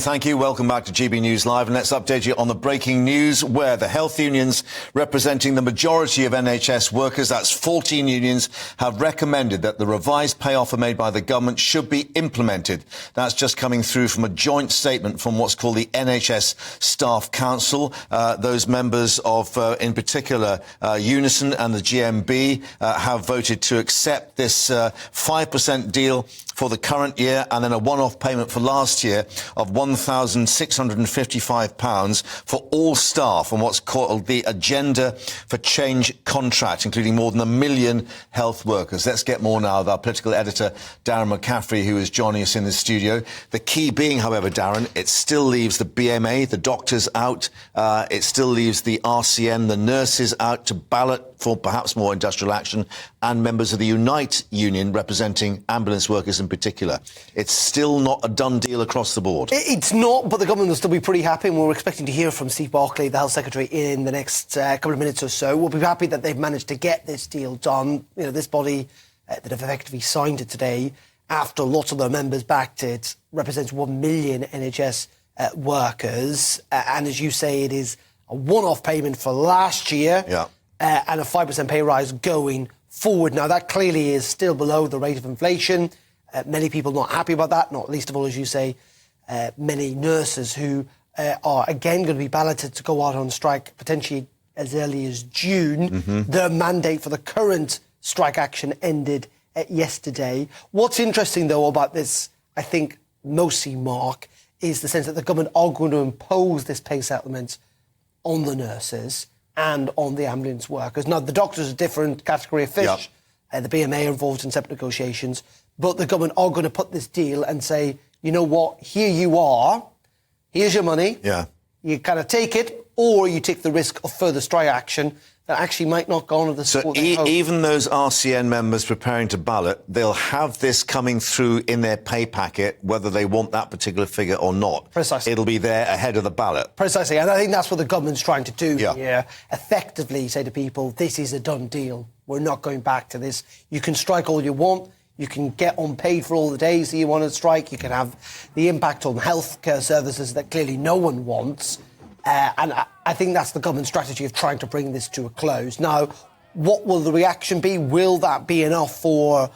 thank you. Welcome back to GB News Live. And let's update you on the breaking news where the health unions representing the majority of NHS workers, that's 14 unions, have recommended that the revised pay offer made by the government should be implemented. That's just coming through from a joint statement from what's called the NHS Staff Council. Those members of, in particular, Unison and the GMB have voted to accept this 5% deal for the current year and then a one-off payment for last year of £1,655 for all staff on what's called the Agenda for Change contract, including more than 1 million health workers. Let's get more now with our political editor, Darren Mccaffrey, who is joining us in the studio. The key being, however, Darren, it still leaves the BMA, the doctors out. It still leaves the RCN, the nurses out to ballot for perhaps more industrial action, and members of the Unite union representing ambulance workers in particular. It's still not a done deal across the board. It's not, but the government will still be pretty happy, and we're expecting to hear from Steve Barclay, the Health Secretary, in the next couple of minutes or so. We'll be happy that they've managed to get this deal done. You know, this body that have effectively signed it today, after lots of their members backed it, represents 1 million NHS workers. And as you say, it is a one-off payment for last year. Yeah. And a 5% pay rise going forward. Now, that clearly is still below the rate of inflation. Many people not happy about that, not least of all, as you say, many nurses who are, again, going to be balloted to go out on strike potentially as early as June. Mm-hmm. Their mandate for the current strike action ended yesterday. What's interesting, though, about this, I think, mostly, Mark, is the sense that the government are going to impose this pay settlement on the nurses and on the ambulance workers. Now, the doctors are a different category of fish. Yep. The BMA are involved in separate negotiations. But the government are going to put this deal and say, you know what, here you are, here's your money. Yeah. You kind of take it, or you take the risk of further strike action that actually might not go on with the support. So even those RCN members preparing to ballot, they'll have this coming through in their pay packet, whether they want that particular figure or not. Precisely. It'll be there ahead of the ballot. Precisely, and I think that's what the government's trying to do here. Effectively say to people, this is a done deal. We're not going back to this. You can strike all you want. You can get unpaid for all the days that you want to strike. You can have the impact on healthcare services that clearly no one wants. And I think that's the government's strategy of trying to bring this to a close. Now, what will the reaction be? Will that be enough for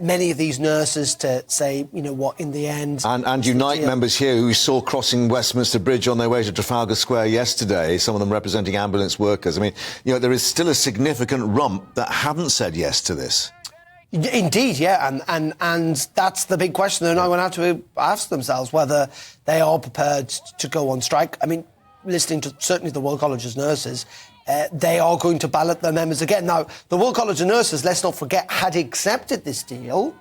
many of these nurses to say, you know what, in the end... And Unite members here who we saw crossing Westminster Bridge on their way to Trafalgar Square yesterday, some of them representing ambulance workers. I mean, you know, there is still a significant rump that haven't said yes to this. Indeed, yeah, and that's the big question. They're now going to have to ask themselves whether they are prepared to go on strike. I mean, listening to certainly the Royal College of Nurses, they are going to ballot their members again. Now, the Royal College of Nurses, let's not forget, had accepted this deal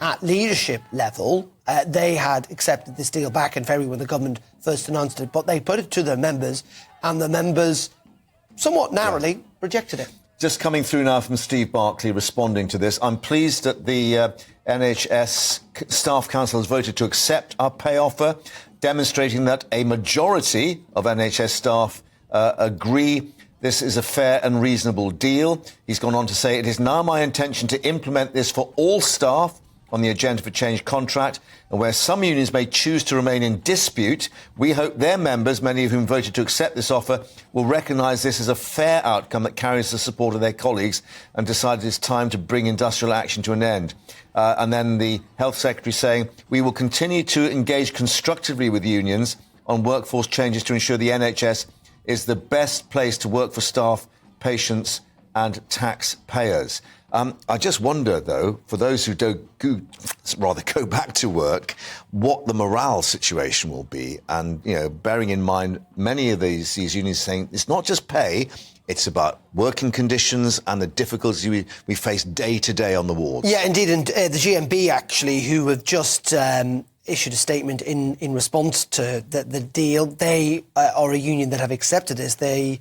at leadership level. They had accepted this deal back in February when the government first announced it, but they put it to their members, and the members somewhat narrowly rejected it. Just coming through now from Steve Barclay responding to this. I'm pleased that the NHS Staff Council has voted to accept our pay offer, demonstrating that a majority of NHS staff agree this is a fair and reasonable deal. He's gone on to say, it is now my intention to implement this for all staff on the Agenda for Change contract, and where some unions may choose to remain in dispute, we hope their members, many of whom voted to accept this offer, will recognise this as a fair outcome that carries the support of their colleagues and decide it is time to bring industrial action to an end. And then the Health Secretary saying, we will continue to engage constructively with unions on workforce changes to ensure the NHS is the best place to work for staff, patients and taxpayers. I just wonder, though, for those who go back to work, what the morale situation will be. And, you know, bearing in mind many of these unions saying it's not just pay, it's about working conditions and the difficulties we face day to day on the wards. Yeah, indeed. And the GMB, actually, who have just issued a statement in response to the deal, they are a union that have accepted this. They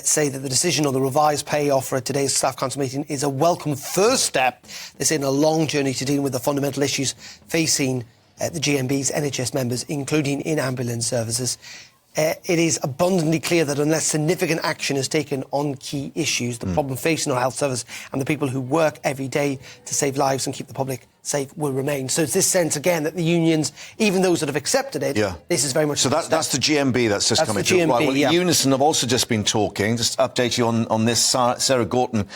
say that the decision on the revised pay offer at today's Staff Council meeting is a welcome first step. They say in a long journey to dealing with the fundamental issues facing the GMB's NHS members, including in ambulance services. It is abundantly clear that unless significant action is taken on key issues, the problem facing our health service and the people who work every day to save lives and keep the public safe will remain. So it's this sense, again, that the unions, even those that have accepted it, this is very much... So that's the GMB that's just coming through. Right, well, Unison have also just been talking. Just to update you on this, Sarah Gorton,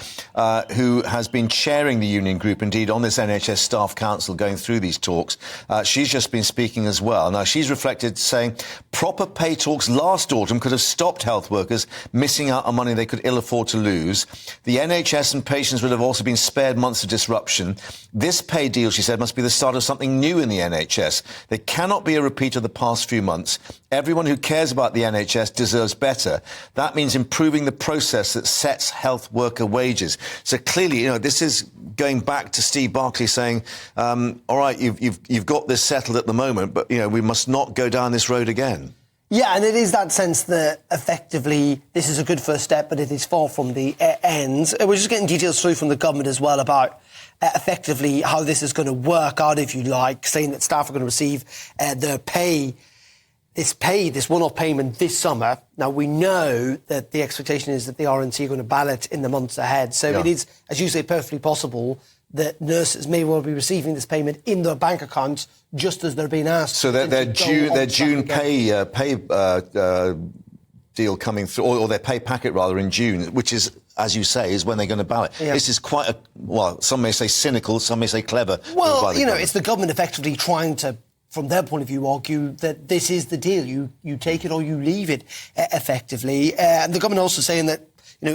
who has been chairing the union group, indeed, on this NHS Staff Council going through these talks. She's just been speaking as well. Now, she's reflected, saying proper pay talks last autumn could have stopped health workers missing out on money they could ill afford to lose. The NHS and patients would have also been spared months of disruption. This pay deal, she said, must be the start of something new in the NHS. There cannot be a repeat of the past few months. Everyone who cares about the NHS deserves better. That means improving the process that sets health worker wages. So clearly, this is going back to Steve Barclay saying, all right, you've got this settled at the moment, but, we must not go down this road again. Yeah, and it is that sense that effectively this is a good first step, but it is far from the end. We're just getting details through from the government as well about effectively how this is going to work out, if you like, saying that staff are going to receive their pay, this one-off payment this summer. Now, we know that the expectation is that the RNC are going to ballot in the months ahead. So it is, as you say, perfectly possible that nurses may well be receiving this payment in their bank accounts just as they're being asked. So their June pay deal coming through, or their pay packet rather, in June, which is, as you say, is when they're going to ballot. Yeah. This is quite some may say cynical, some may say clever. Well, it's the government effectively trying to, from their point of view, argue that this is the deal. You take it or you leave it, effectively. And the government also saying that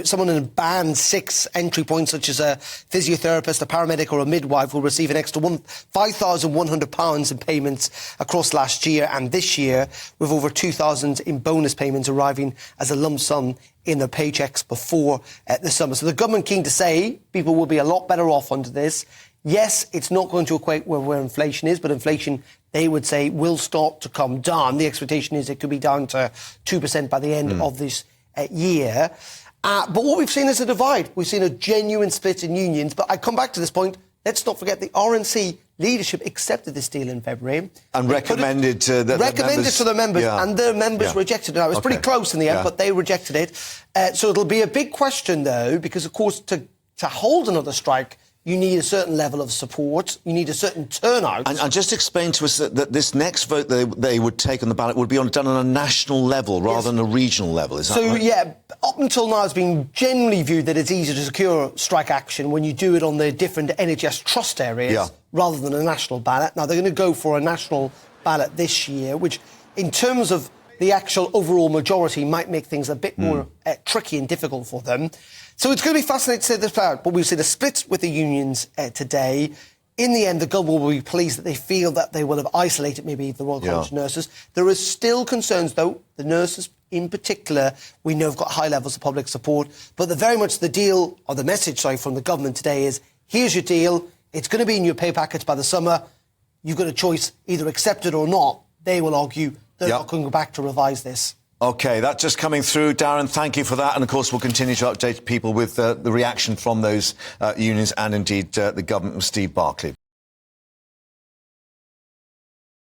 someone in a band 6 entry point, such as a physiotherapist, a paramedic or a midwife, will receive an extra £5,100 in payments across last year and this year, with over £2,000 in bonus payments arriving as a lump sum in their paychecks before the summer. So the government keen to say people will be a lot better off under this. Yes, it's not going to equate where inflation is, but inflation, they would say, will start to come down. The expectation is it could be down to 2% by the end of this year. But what we've seen is a divide. We've seen a genuine split in unions. But I come back to this point. Let's not forget the RNC leadership accepted this deal in February. And recommended to their members. And their members rejected it. Now, it was pretty close in the end, but they rejected it. So it'll be a big question, though, because, of course, to hold another strike, you need a certain level of support. You need a certain turnout. And just explain to us that this next vote they would take on the ballot would be done on a national level rather than a regional level. Is that right? So, yeah, up until now it's been generally viewed that it's easier to secure strike action when you do it on the different NHS trust areas rather than a national ballot. Now, they're going to go for a national ballot this year, which, in terms of the actual overall majority, might make things a bit more tricky and difficult for them. So it's going to be fascinating to see this out. But we've seen a split with the unions today. In the end, the government will be pleased that they feel that they will have isolated maybe the Royal College of Nurses. There are still concerns, though. The nurses in particular, we know, have got high levels of public support. But very much the deal, or the message, from the government today is, here's your deal. It's going to be in your pay package by the summer. You've got a choice, either accept it or not. They will argue they're not going to go back to revise this. OK, that's just coming through. Darren, thank you for that. And, of course, we'll continue to update people with the reaction from those unions and, indeed, the government with Steve Barclay.